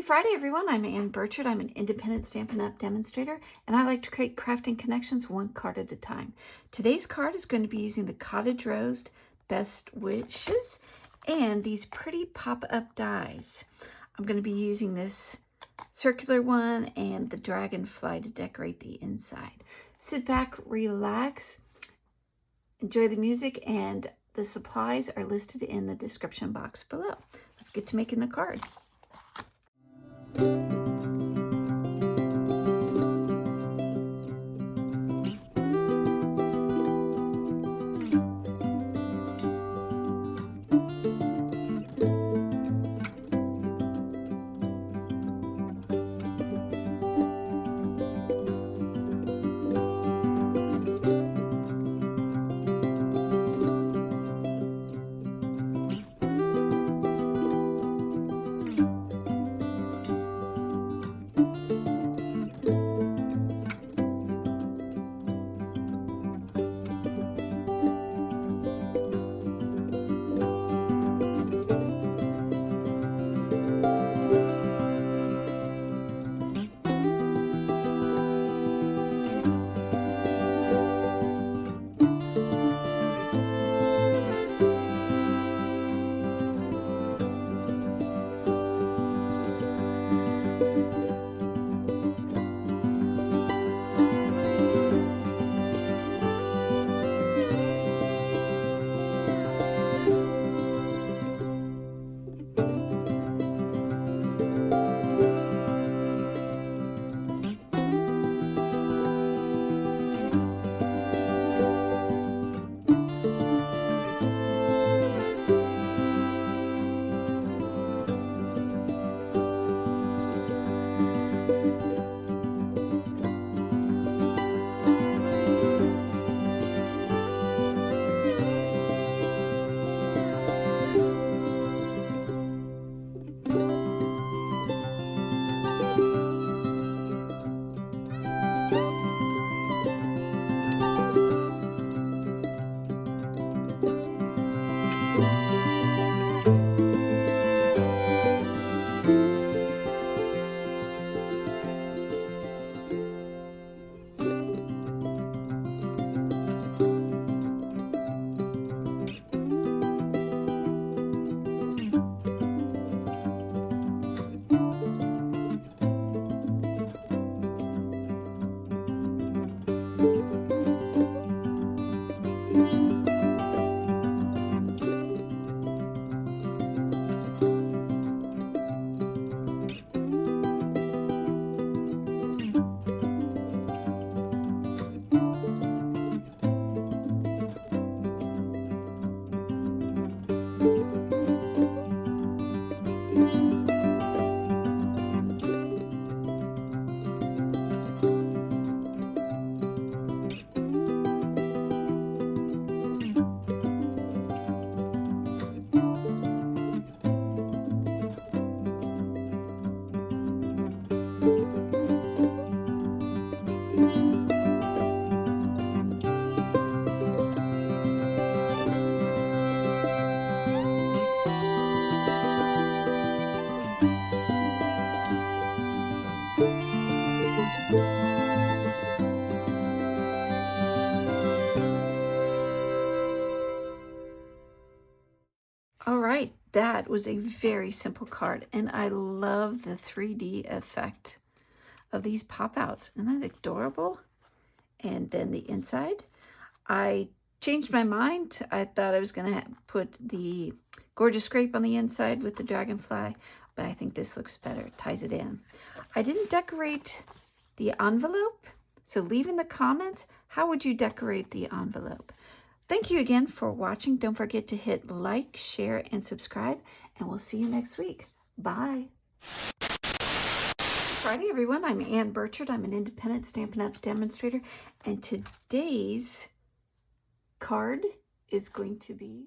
Friday, everyone. I'm Ann Birchard. I'm an independent Stampin' Up! Demonstrator, and I like to create crafting connections one card at a time. Today's card is going to be using the Cottage Rose Best Wishes and these pretty pop-up dies. I'm going to be using this circular one and the dragonfly to decorate the inside. Sit back, relax, enjoy the music, and the supplies are listed in the description box below. Let's get to making the card. All right, that was a very simple card, and I love the 3D effect of these pop-outs. Isn't that adorable? And then the inside, I changed my mind. I thought I was going to put the gorgeous scrape on the inside with the dragonfly, but I think this looks better. It ties it in. I didn't decorate the envelope, so leave in the comments, how would you decorate the envelope? Thank you again for watching. Don't forget to hit like, share, and subscribe, and we'll see you next week. Bye. Friday, everyone. I'm Ann Birchard. I'm an independent Stampin' Up! Demonstrator, and today's card is going to be